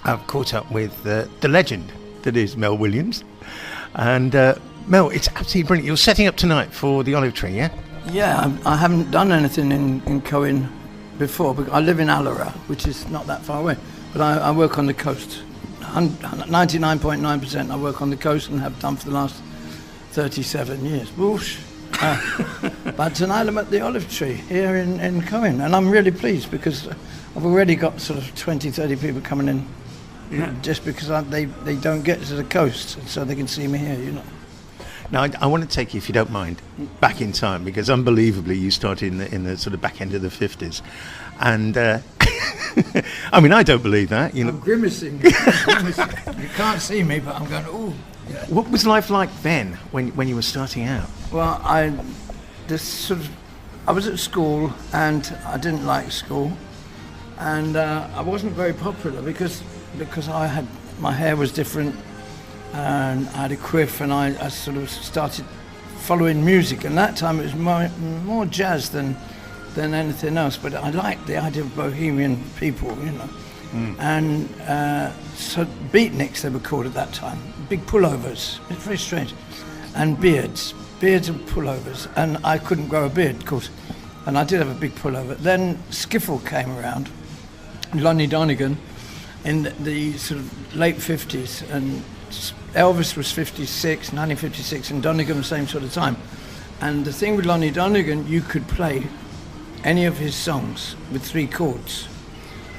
I've caught up with the legend that is Mel Williams. And Mel, it's absolutely brilliant. You're setting up tonight for the Olive Tree, yeah? Yeah, I haven't done anything in Cohen before, but I live in Allora, which is not that far away. But I work on the coast. 99.9% I work on the coast and have done for the last 37 years. Whoosh. But tonight I'm at the Olive Tree here in Cohen, and I'm really pleased because I've already got sort of 20, 30 people coming in, just because they don't get to the coast, so they can see me here, you know. Now, I want to take you, if you don't mind, back in time, because unbelievably you started in the sort of back end of the 50s. And, I mean, I don't believe that. You know. I'm grimacing. You can't see me, but I'm going, ooh. Yeah. What was life like then, when you were starting out? Well, I was at school, and I didn't like school. And I wasn't very popular because my hair was different. And I had a quiff, and I sort of started following music. And that time it was more jazz than anything else. But I liked the idea of bohemian people, you know. And so beatniks they were called at that time, big pullovers. It's very strange, and beards and pullovers. And I couldn't grow a beard, of course. And I did have a big pullover. Then skiffle came around, Lonnie Donegan, in the sort of late 50s, and Elvis was 1956, and Donegan the same sort of time. And the thing with Lonnie Donegan, you could play any of his songs with 3 chords.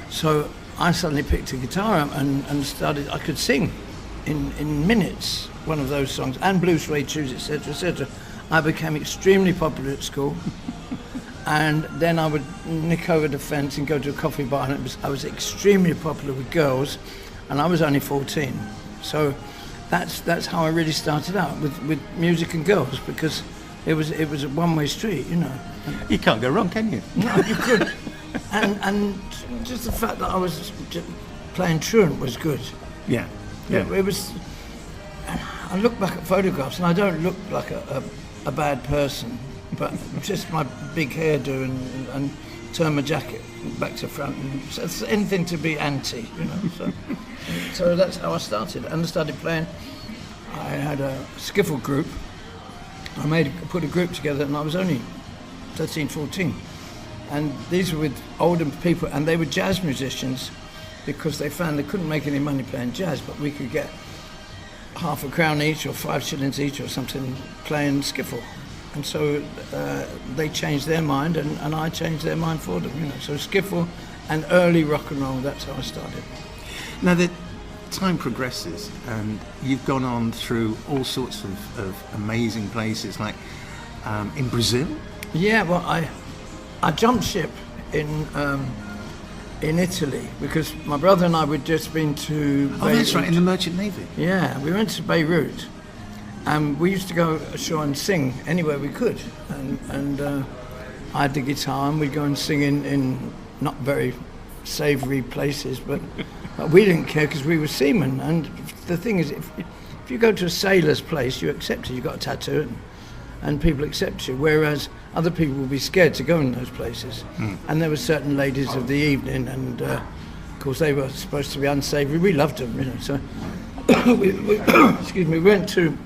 So I suddenly picked a guitar up and started, I could sing in minutes one of those songs, and Blue Suede Shoes, etc., etc. I became extremely popular at school. And then I would nick over the fence and go to a coffee bar, and I was extremely popular with girls, and I was only 14. So that's how I really started out with music and girls, because it was a one-way street, you know. You can't go wrong, can you? No, you couldn't. And just the fact that I was playing truant was good. Yeah. It was. I look back at photographs, and I don't look like a bad person, but just my big hairdo and turn my jacket back to front, and so anything to be anti, you know. So that's how I started, and I started playing. I had a skiffle group. I put a group together, and I was only 13, 14. And these were with older people, and they were jazz musicians, because they found they couldn't make any money playing jazz, but we could get half a crown each or 5 shillings each or something playing skiffle. And so they changed their mind, and I changed their mind for them, you know. So skiffle and early rock and roll, that's how I started. Now, the time progresses, and you've gone on through all sorts of amazing places, like in Brazil. Yeah, well, I jumped ship in Italy, because my brother and I had just been to Beirut. Oh, that's right, in the Merchant Navy. Yeah, we went to Beirut, and we used to go ashore and sing anywhere we could. And I had the guitar, and we'd go and sing in not very savoury places, but we didn't care because we were seamen. And the thing is, if you go to a sailor's place, you're accepted. You've got a tattoo, and people accept you, whereas other people will be scared to go in those places. And there were certain ladies of the evening, and of course they were supposed to be unsavoury. We loved them, you know. So we went to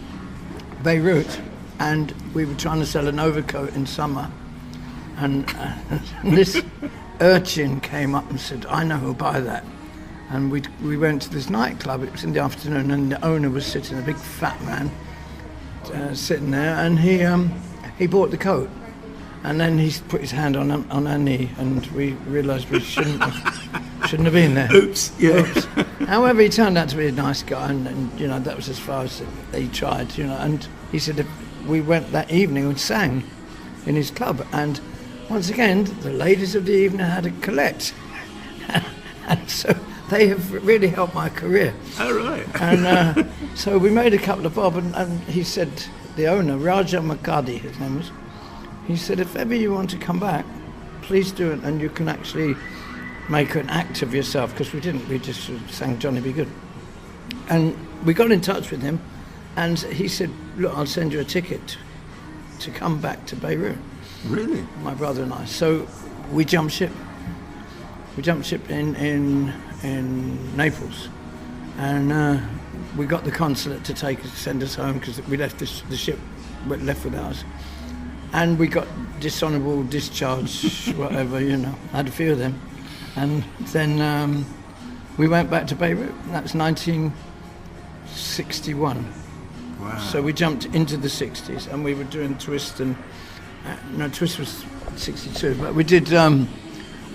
Beirut, and we were trying to sell an overcoat in summer, and this urchin came up and said, "I know who'll buy that." And we went to this nightclub. It was in the afternoon, and the owner was sitting, a big fat man, sitting there, and he bought the coat, and then he put his hand on our knee, and we realised we shouldn't have been there. Oops. Yeah. Oops. However, he turned out to be a nice guy, and you know, that was as far as he tried, you know. And he said we went that evening and sang in his club, and once again the ladies of the evening had a collect, and so they have really helped my career. Oh, right. And so we made a couple of bob, and he said, the owner, Raja Makadi, his name was, he said, if ever you want to come back, please do it, and you can actually make an act of yourself, because we didn't, we just sang Johnny Be Good. And we got in touch with him, and he said, look, I'll send you a ticket to come back to Beirut. Really? My brother and I. So we jumped ship. We jumped ship in in Naples, and we got the consulate to send us home because we left the ship left without us, and we got dishonourable discharge, whatever, you know. I had a few of them, and then we went back to Beirut. That was 1961. Wow. So we jumped into the 60s, and we were doing Twist, and no, Twist was 62, but we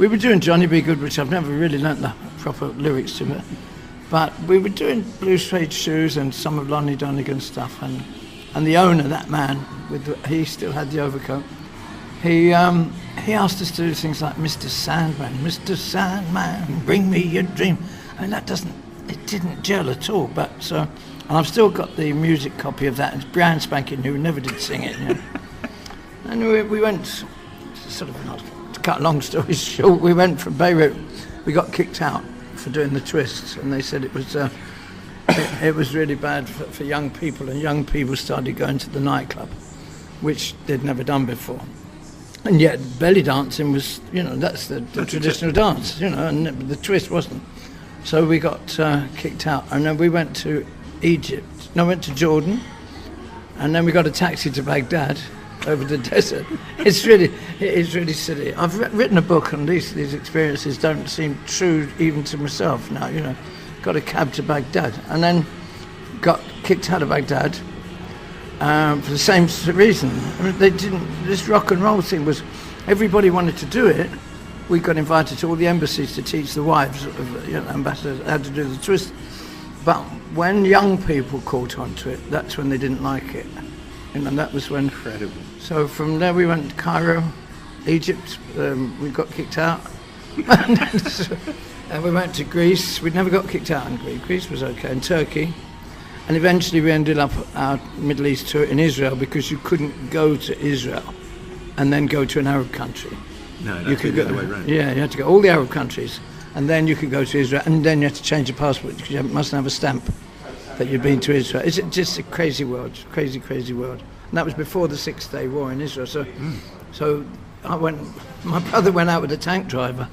were doing Johnny B. Good, which I've never really learnt the proper lyrics to it. But we were doing Blue Suede Shoes and some of Lonnie Donegan's stuff, and the owner, that man, he still had the overcoat. He asked us to do things like Mr. Sandman, bring me your dream. I mean, it didn't gel at all. But and I've still got the music copy of that. It's brand spanking new, never did sing it. You know? And we went, sort of, not to cut a long story short, we went from Beirut. We got kicked out for doing the twists, and they said it was really bad for young people, and young people started going to the nightclub, which they'd never done before. And yet belly dancing was, you know, that's the traditional dance, you know, and the twist wasn't. So we got kicked out, and then we went to went to Jordan, and then we got a taxi to Baghdad over the desert. It is really silly. I've written a book, and these experiences don't seem true even to myself now, you know. Got a cab to Baghdad, and then got kicked out of Baghdad for the same reason. I mean, this rock and roll thing was, everybody wanted to do it. We got invited to all the embassies to teach the wives of ambassadors how to do the twist. But when young people caught on to it, that's when they didn't like it. And that was when... Incredible. So from there we went to Cairo, Egypt. We got kicked out. And we went to Greece. We never got kicked out in Greece. Greece was okay. And Turkey. And eventually we ended up our Middle East tour in Israel, because you couldn't go to Israel and then go to an Arab country. No, you could go the other way around. Yeah, you had to go all the Arab countries, and then you could go to Israel, and then you had to change your passport because you mustn't have a stamp that you'd been to Israel. It's just a crazy world, crazy world. And that was before the 6-day war in Israel. So my brother went out with a tank driver,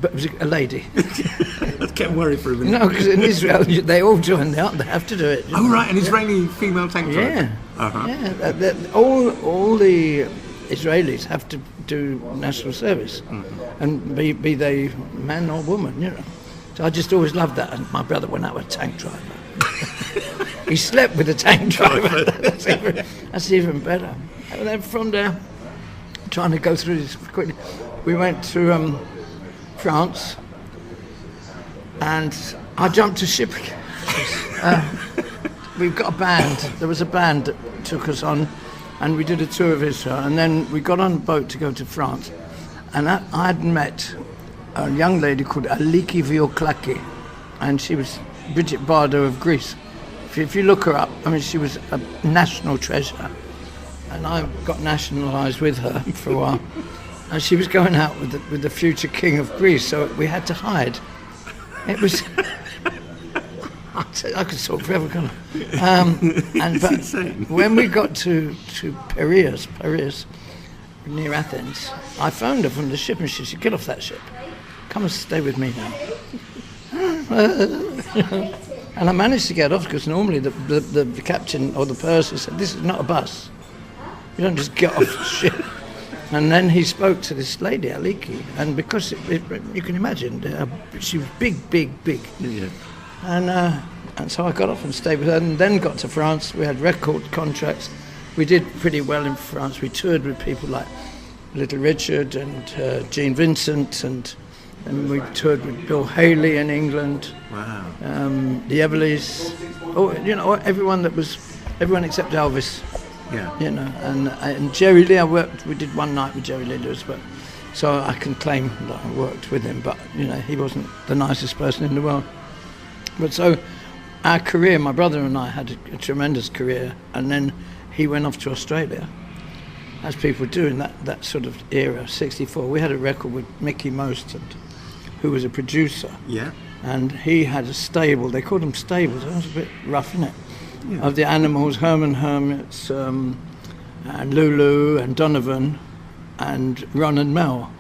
but it was a lady. I kept worried for a minute. No, because in Israel they all join the army. They have to do it. Oh right, an Israeli female tank driver. Yeah, uh-huh. Yeah. All the Israelis have to do national service, and be they man or woman, you know. So I just always loved that. And my brother went out with a tank driver. He slept with a tank driver. That's even better. And then from there, trying to go through this quickly, we went to France, and I jumped a ship again. We've got a band. There was a band that took us on, and we did a tour of Israel, and then we got on a boat to go to France, and I had met a young lady called Aliki Vioklaki, and she was Bridget Bardot of Greece. If you look her up, I mean, she was a national treasure, and I got nationalised with her for a while, and she was going out with the future king of Greece, so we had to hide. It was... I could talk forever, couldn't I? But insane. When we got to Piraeus, near Athens, I phoned her from the ship, and she said, "Get off that ship. Come and stay with me now." And I managed to get off, because normally the captain or the purser said, "This is not a bus. You don't just get off the ship." And then he spoke to this lady, Aliki, and because you can imagine, she was big. Yeah. And so I got off and stayed with her, and then got to France. We had record contracts. We did pretty well in France. We toured with people like Little Richard and Gene Vincent, and we toured with Bill Haley in England. Wow. The Everleys, everyone except Elvis. Yeah. You know, and Jerry Lee, we did one night with Jerry Lee Lewis, but so I can claim that I worked with him, but you know, he wasn't the nicest person in the world. But so our career, my brother and I had a tremendous career, and then he went off to Australia, as people do in that sort of era, 64. We had a record with Mickey Most, who was a producer. Yeah. And he had a stable, they called them stables, that was a bit rough, innit? Yeah. Of the animals, Herman Hermits, and Lulu and Donovan and Ron and Mel.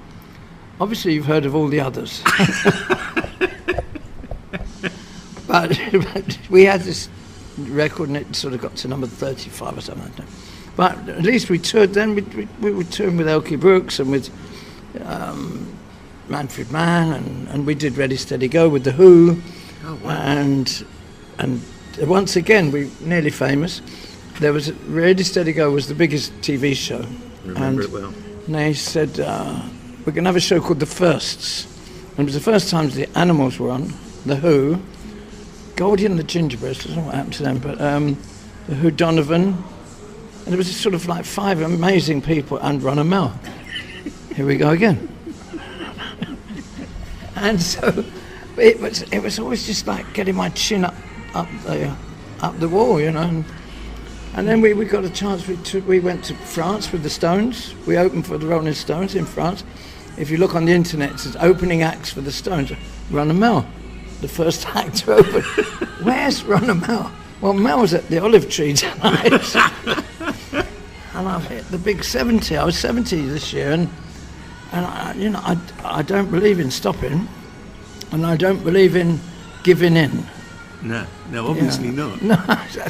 Obviously you've heard of all the others. But we had this record, and it sort of got to number 35 or something. I don't know. But at least we toured then. We were touring with Elkie Brooks and with Manfred Mann, and we did Ready Steady Go with The Who. Oh, wow. And once again, we nearly famous. There was Ready Steady Go was the biggest TV show. Remember it well. And they said, we're going to have a show called The Firsts. And it was the first time the Animals were on, The Who, Goldie and the Gingerbreads, I don't know what happened to them, but The Who, Donovan, and it was sort of like 5 amazing people, and Ron and Mel. Here we go again. And so it was always just like getting my chin up the wall, you know. And then we got a chance. We went to France with the Stones. We opened for the Rolling Stones in France. If you look on the internet, it says opening acts for the Stones. Ron and Mel, the first act to open. Where's Ron and Mel? Well, Mel was at the Olive Tree tonight. And I've hit the big 70. I was 70 this year, and I don't believe in stopping, and I don't believe in giving in. No, obviously not. No,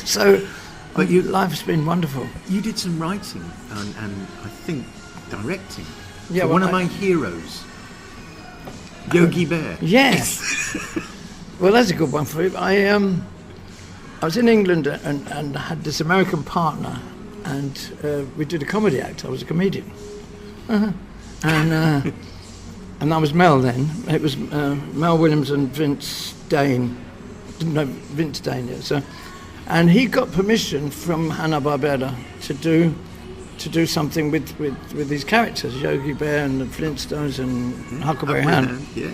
so but life's been wonderful. You did some writing and I think directing. Yeah, for one of my heroes, Yogi Bear. Yes. Well, that's a good one for you. I was in England and had this American partner, and we did a comedy act. I was a comedian. And that was Mel then. It was Mel Williams and Vince Dane. No, Vince Dane, yeah. So, and he got permission from Hanna-Barbera to do something with these characters, Yogi Bear and the Flintstones and Huckleberry Hound. Yeah.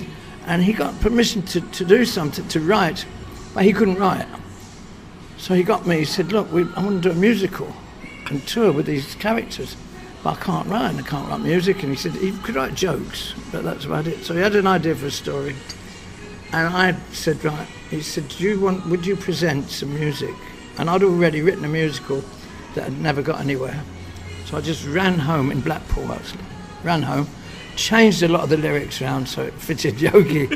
And he got permission to do something, to write, but he couldn't write. So he got me, he said, look, I want to do a musical and tour with these characters. But I can't write music. And he said, he could write jokes, but that's about it. So he had an idea for a story. And I said, right, he said, would you present some music? And I'd already written a musical that had never got anywhere. So I just ran home in Blackpool, actually. Ran home, changed a lot of the lyrics around so it fitted Yogi,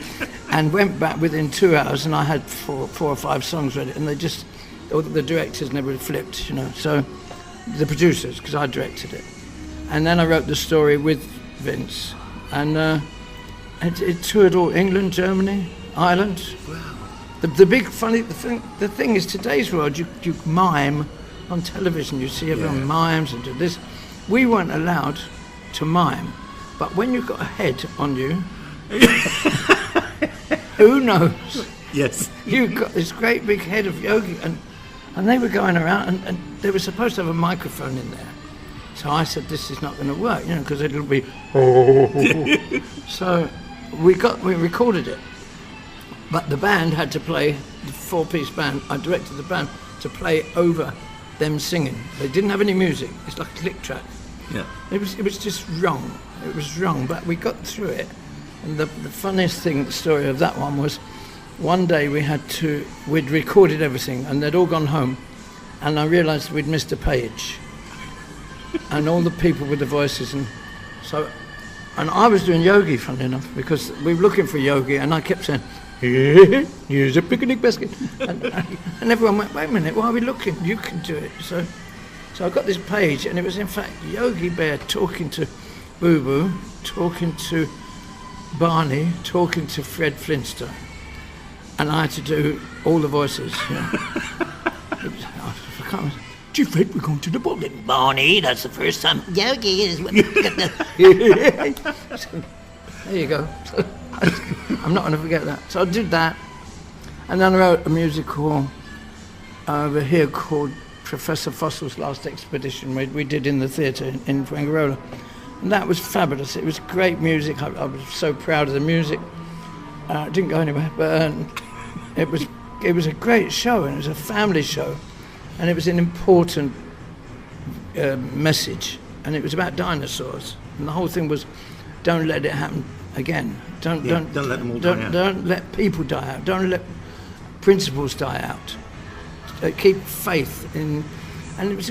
and went back within 2 hours, and I had four or five songs ready, and the directors never flipped, you know. So the producers, because I directed it. And then I wrote the story with Vince, and it toured all England, Germany, Ireland. Wow. The big funny the thing is, today's world, you mime on television. You see everyone mimes and do this. We weren't allowed to mime, but when you've got a head on you, who knows? Yes. You've got this great big head of Yogi, and they were going around, and they were supposed to have a microphone in there. So I said, this is not going to work, you know, because it'll be. So we recorded it, but the band had to play, the 4-piece band. I directed the band to play over them singing. They didn't have any music. It's like a click track. Yeah. It was just wrong. It was wrong, but we got through it. And the funniest thing, the story of that one was, one day we'd recorded everything, and they'd all gone home, and I realised we'd missed a page. And all the people with the voices, and I was doing Yogi, funny enough, because we were looking for Yogi, and I kept saying, here's a picnic basket, and everyone went, wait a minute, why are we looking? You can do it. So I got this page, and it was in fact Yogi Bear talking to Boo Boo, talking to Barney, talking to Fred Flintstone, and I had to do all the voices. You know. I can't. Gee, Fred, we're going to the bowling. Barney, that's the first time. Yogi is. So, there you go. So, I'm not going to forget that. So I did that, and then I wrote a musical over here called Professor Fossil's Last Expedition. We did in the theatre in Fuengirola, and that was fabulous. It was great music. I was so proud of the music. It didn't go anywhere, but it was a great show, and it was a family show. And it was an important message, and it was about dinosaurs. And the whole thing was, don't let it happen again. Don't let them all die out. Don't let people die out. Don't let principles die out. Keep faith in. And it was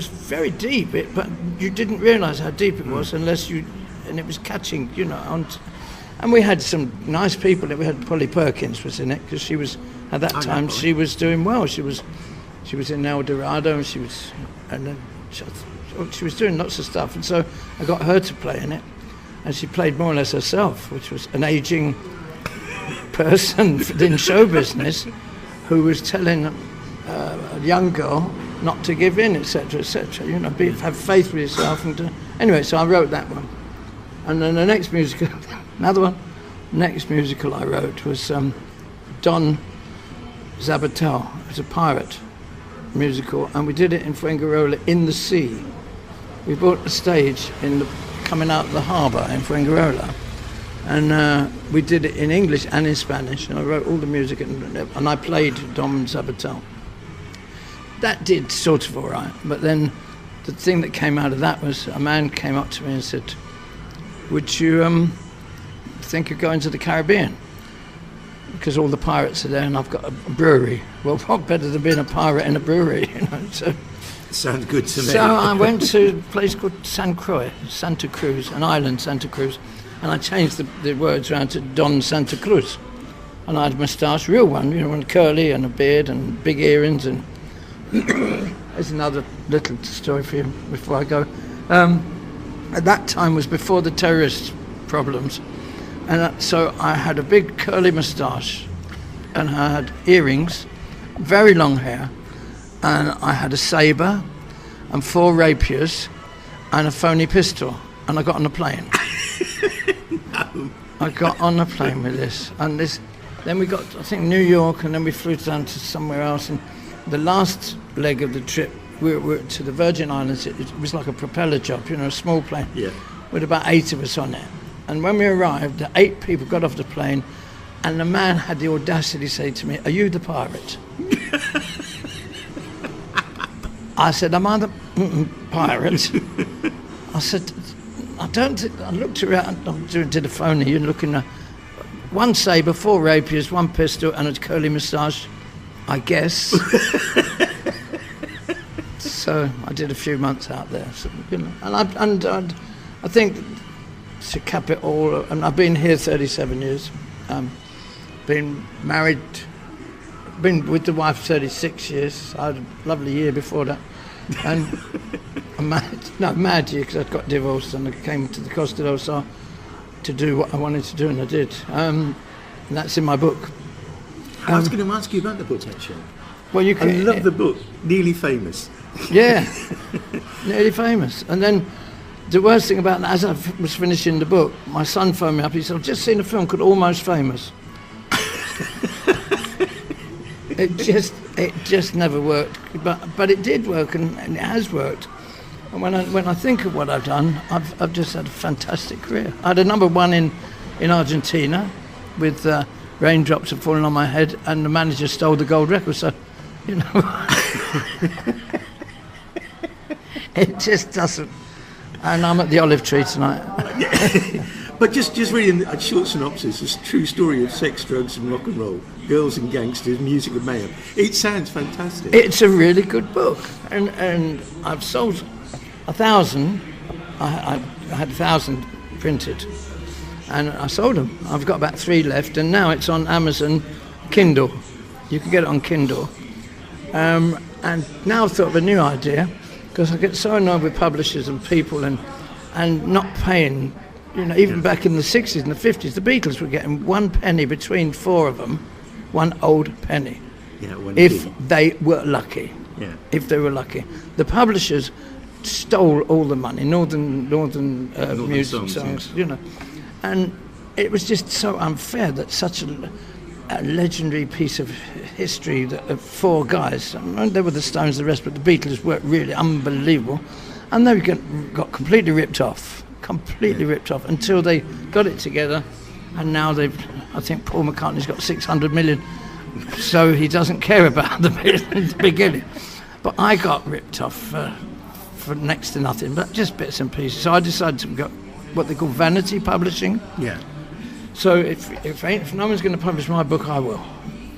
very deep. But you didn't realise how deep it was unless you. And it was catching, you know. And we had some nice people. We had Polly Perkins was in it, because she was, at that time, she was doing well. She was in El Dorado, and she was doing lots of stuff. And so I got her to play in it. And she played more or less herself, which was an aging person in show business who was telling a young girl not to give in, etc., etc. You know, have faith with yourself. Anyway, so I wrote that one. And then the next musical, another one, next musical I wrote was Don Zabatel. It was a pirate musical, and we did it in Fuengirola in the sea. We bought a stage coming out of the harbour in Fuengirola, and we did it in English and in Spanish, and I wrote all the music, and I played Don Zabatel. That did sort of all right, but then the thing that came out of that was a man came up to me and said, would you think of going to the Caribbean? Because all the pirates are there and I've got a brewery. Well, what better than being a pirate in a brewery, you know? So, sounds good to me. So I went to a place called Santa Cruz, an island, Santa Cruz, and I changed the words around to Don Santa Cruz. And I had a moustache, real one, you know, and curly and a beard and big earrings. And there's another little story for you before I go. At that time was before the terrorist problems, and so I had a big curly moustache, and I had earrings, very long hair, and I had a sabre, and 4 rapiers, and a phony pistol, and I got on a plane. No. I got on a plane with this, and then we got, I think, New York, and then we flew down to somewhere else, and the last leg of the trip, we were to the Virgin Islands. It was like a propeller job, you know, a small plane, with about 8 of us on it. And when we arrived, the 8 people got off the plane, and the man had the audacity to say to me, "Are you the pirate?" I said, "Am I the pirate?" I said, "I don't think." I looked around, I did a phony, you're looking at 1 sabre, 4 rapiers, 1 pistol, and a curly moustache, I guess. So I did a few months out there, so, you know, and I think to cap it all, and I've been here 37 years, been married, been with the wife 36 years. I had a lovely year before that, and mad year because I'd got divorced and I came to the Costa del Sol to do what I wanted to do, and I did, and that's in my book. I was going to ask you about the book, actually. Well, you can. I love the book, Nearly Famous. Yeah, Nearly Famous. And then the worst thing about that, as I was finishing the book, my son phoned me up. He said, "I've just seen a film called Almost Famous." It just never worked, but it did work, and it has worked. And when I think of what I've done, I've just had a fantastic career. I had a number 1 in Argentina with Raindrops Have Fallen on My Head, and the manager stole the gold record. So, you know. It just doesn't. And I'm at the Olive Tree tonight. But just reading a short synopsis, this true story of sex, drugs and rock and roll, girls and gangsters, music and mayhem. It sounds fantastic. It's a really good book. And I've sold 1,000. I had 1,000 printed. And I sold them. I've got about 3 left, and now it's on Amazon Kindle. You can get it on Kindle. And now I've thought of a new idea, because I get so annoyed with publishers and people and not paying. You know, even back in the 60s and the 50s, the Beatles were getting 1 penny between 4 of them, 1 old penny, if they were lucky. Yeah. If they were lucky. The publishers stole all the money, Northern music songs, you know. And it was just so unfair that such a legendary piece of history of 4 guys, they were the Stones, the rest, but the Beatles were really unbelievable, and they got completely ripped off until they got it together, and now I think Paul McCartney's got 600 million, so he doesn't care about the beginning. But I got ripped off for next to nothing, but just bits and pieces. So I decided to go what they call vanity publishing. Yeah. So if no one's going to publish my book, I will.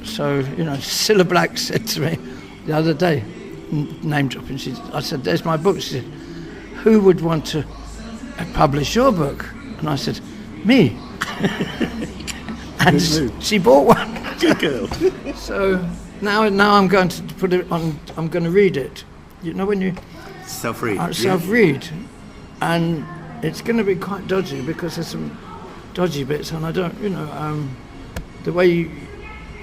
So, you know, Cilla Black said to me the other day, name dropping, I said, "There's my book." She said, "Who would want to publish your book?" And I said, "Me." And she bought one. Good girl. So now I'm going to put it on. I'm going to read it. You know when you Self-read. self-read, and it's going to be quite dodgy because there's some dodgy bits, and I don't, the way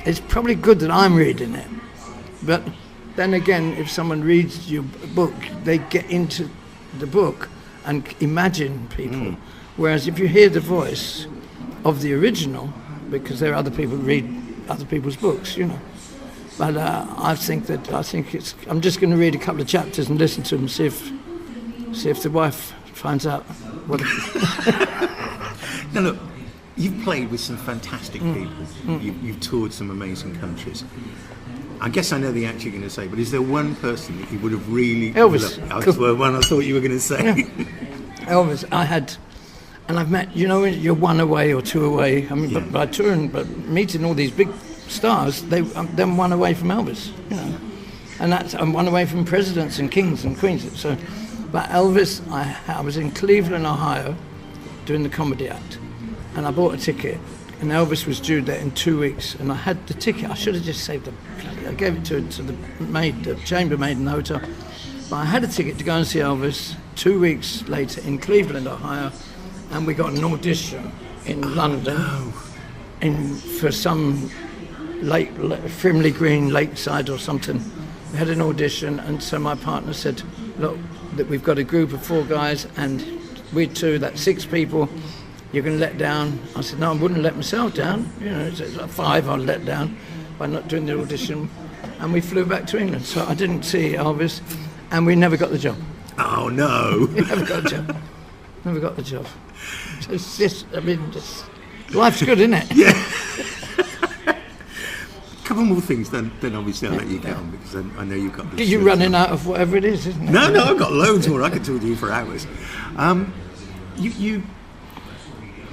it's probably good that I'm reading it, but then again, if someone reads your book, they get into the book and imagine people. Whereas if you hear the voice of the original, because there are other people who read other people's books, But I think it's. I'm just going to read a couple of chapters and listen to them, see if the wife finds out what. Now look, you've played with some fantastic people. You've toured some amazing countries. I guess I know the answer you're going to say, but is there one person that you would have really... Elvis. That's the one I thought you were going to say. Yeah. Elvis, I had, and I've met, when you're one away or two away, I mean, but by touring, but meeting all these big stars, I'm one away from Elvis, and I'm one away from presidents and kings and queens. So, but Elvis, I was in Cleveland, Ohio, doing the comedy act, and I bought a ticket, and Elvis was due there in 2 weeks, and I had the ticket. I should have just saved it. I gave it to the maid, the chambermaid in the hotel. But I had a ticket to go and see Elvis 2 weeks later in Cleveland, Ohio, and we got an audition in London for some Frimley Green Lakeside or something. We had an audition, and so my partner said, look, that we've got a group of 4 guys, and we 2, that's 6 people, you're going to let down. I said, no, I wouldn't let myself down. It's like 5 I'll let down by not doing the audition. And we flew back to England, so I didn't see Elvis, and we never got the job. Oh, no. We never got the job. Never got the job. It's just, life's good, isn't it? Yeah. A couple more things, then obviously I'll let you get on, because I know you've got this. You're running out of whatever it is, isn't it? No, I've got loads more. I could talk to you for hours.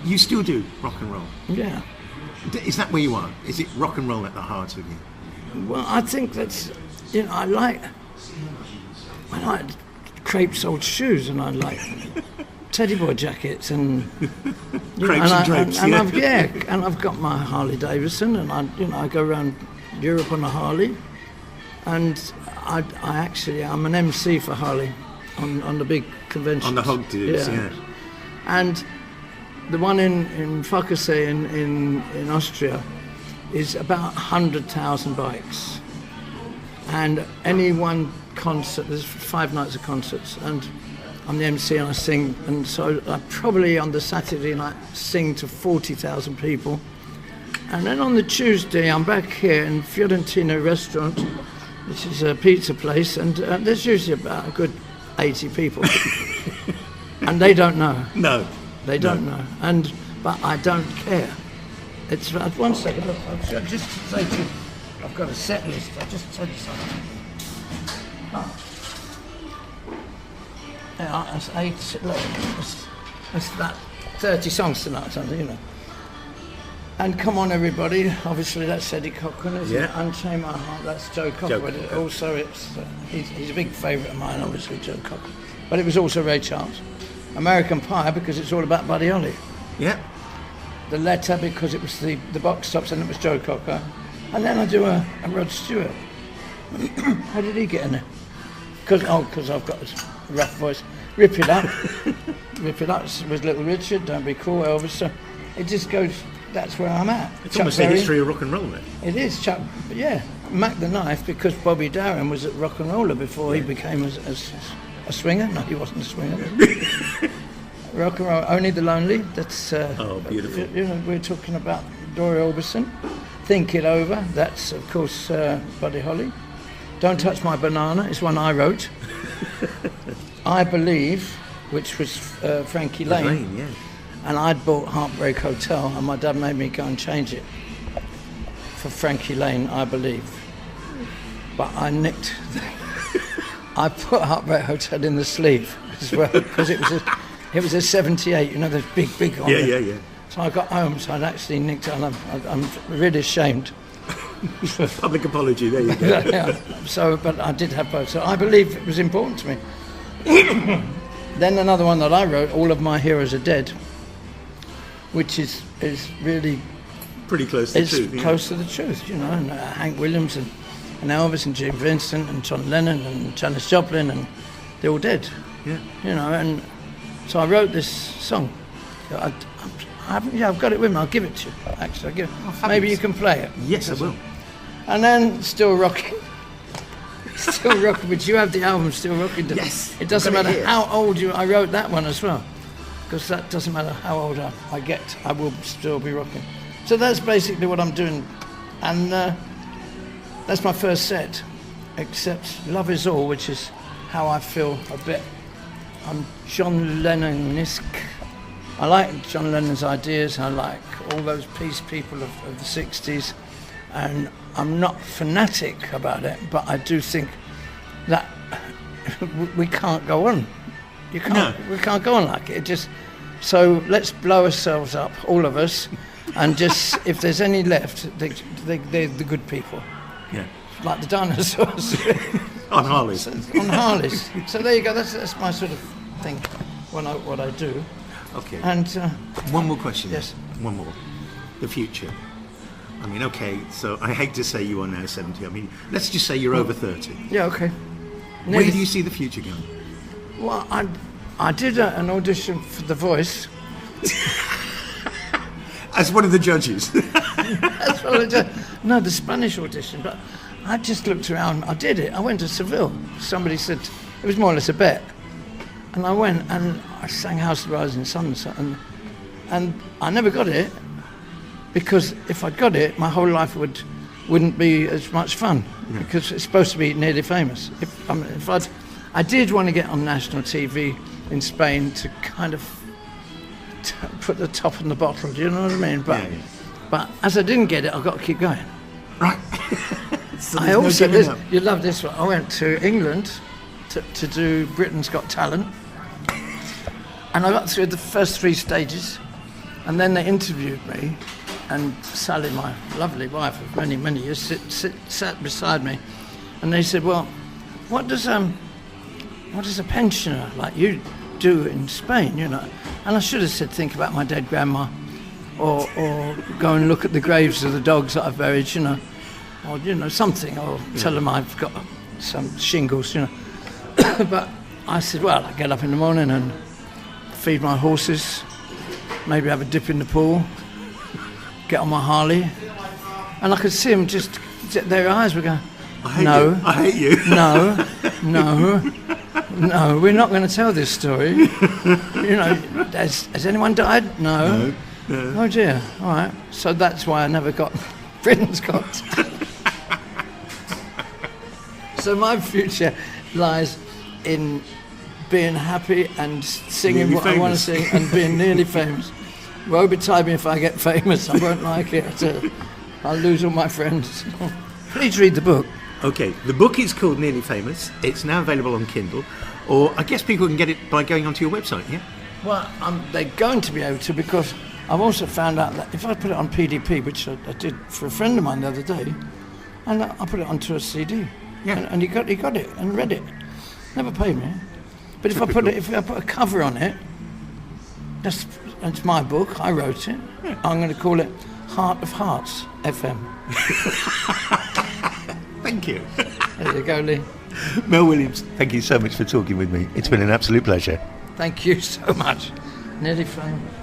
You still do rock and roll? Yeah. Is that where you are? Is it rock and roll at the heart of you? Well, I think that's, I like crepe-soled shoes, and I like teddy boy jackets, and crepes and drapes. And I've got my Harley Davidson, and I go around Europe on a Harley, and I'm an MC for Harley on the big conventions. On the hog dudes, yeah. And the one in Fockesee in Austria is about 100,000 bikes. And any one concert, there's 5 nights of concerts, and I'm the MC and I sing, and so I probably on the Saturday night sing to 40,000 people. And then on the Tuesday I'm back here in Fiorentino restaurant, which is a pizza place, and there's usually about a good 80 people. And they don't know. No. They don't know, but I don't care. It's 1 second. Look, I'll just say to you, I've got a set list. I just said something. Yeah, that's 8. Look, that's that 30 songs tonight, or something, And Come On Everybody, obviously that's Eddie Cochran, isn't it? Unchain My Heart, that's Joe Cocker. Also, he's a big favourite of mine, obviously, Joe Cocker. But it was also Ray Charles. American Pie, because it's all about Buddy Holly. Yeah. The Letter, because it was the box tops, and it was Joe Cocker. And then I do a Rod Stewart. How did he get in there? Because I've got a rough voice. Rip It Up. Rip It Up was Little Richard, Don't Be Cool, Elvis. So it just goes, that's where I'm at. It's almost a history of rock and roll, then. It is, Chuck, yeah. Mac the Knife, because Bobby Darin was a rock and roller before he became a swinger. No, he wasn't a swinger. Rock and roll, Only the Lonely. That's beautiful. We're talking about Dory Orbison. Think It Over. That's of course Buddy Holly. Don't Touch My Banana is one I wrote. I Believe, which was Frankie Lane. Yeah. And I'd bought Heartbreak Hotel, and my dad made me go and change it for Frankie Lane, I Believe. But I nicked. I put Heartbreak Hotel in the sleeve as well, because it was a 78, those big on it. Yeah. So I got home, so I'd actually nicked it, and I'm really ashamed. Public apology, there you go. Yeah. So, but I did have both. So I believe it was important to me. Then another one that I wrote, All of My Heroes Are Dead, which is really Pretty close to the truth. Yeah. close to the truth, you know. And Hank Williams and Elvis and Jim Vincent and John Lennon and Janis Joplin, and they're all dead. Yeah. You know, and so I wrote this song. I've got it with me. I'll give it to you. Actually, I'll give it. Maybe you can play it. Yes, I will. And then Still Rocking. Still Rocking, but you have the album Still Rocking. Yes. It doesn't I've got it matter here. how old you. I wrote that one as well, because that doesn't matter how old I get. I will still be rocking. So that's basically what I'm doing, and that's my first set. Except Love Is All, which is how I feel a bit. I'm John Lennon-esque. I like John Lennon's ideas. I like all those peace people of the 60s. And I'm not fanatic about it, but I do think that we can't go on. We can't go on like it. So let's blow ourselves up, all of us, and just, if there's any left, they're the good people. Yeah. Like the dinosaurs. On Harleys. On Harleys. So there you go. That's my sort of thing. What I do. Okay. And one more question. Yes. One more. The future. I mean, okay. So I hate to say you are now 70. I mean, let's just say you're over 30. yeah, okay. Where do you see the future going? Well, I did an audition for The Voice. As one of the judges. That's what I did. No, the Spanish audition. But I just looked around. I did it. I went to Seville. Somebody said it was more or less a bet, and I went and I sang House of the Rising Sun, and I never got it, because if I'd got it, my whole life wouldn't be as much fun, because it's supposed to be Nearly Famous. I did want to get on national TV in Spain to kind of put the top on the bottle. Do you know what I mean? But as I didn't get it, I've got to keep going. Right. So I also, you love this one. I went to England to do Britain's Got Talent, and I got through the first 3 stages, and then they interviewed me, and Sally, my lovely wife of many, many years, sat beside me, and they said, well, what does a pensioner like you do in Spain, you know? And I should have said, think about my dead grandma, or go and look at the graves of the dogs that I've buried, you know, or, you know, something, or tell them I've got some shingles, you know. But I said, well, I get up in the morning and feed my horses, maybe have a dip in the pool, get on my Harley, and I could see them just, their eyes were going, I hate you. No, we're not going to tell this story. You know, has anyone died? No. Oh dear, all right. So that's why I never got Britain's Got Talent. So my future lies in being happy and singing what I want to sing and being nearly famous. Woe betide me if I get famous. I won't like it. I'll lose all my friends. Please read the book. Okay, the book is called Nearly Famous. It's now available on Kindle, or I guess people can get it by going onto your website, yeah? Well, they're going to be able to, because I've also found out that if I put it on PDP, which I did for a friend of mine the other day, and I put it onto a CD, and he got it and read it. Never paid me, but if I put a cover on it, that's my book. I wrote it. Yeah. I'm going to call it Heart of Hearts FM. Thank you. There you go, Lee. Mel Williams, thank you so much for talking with me. It's been an absolute pleasure. Thank you so much. Nearly famous.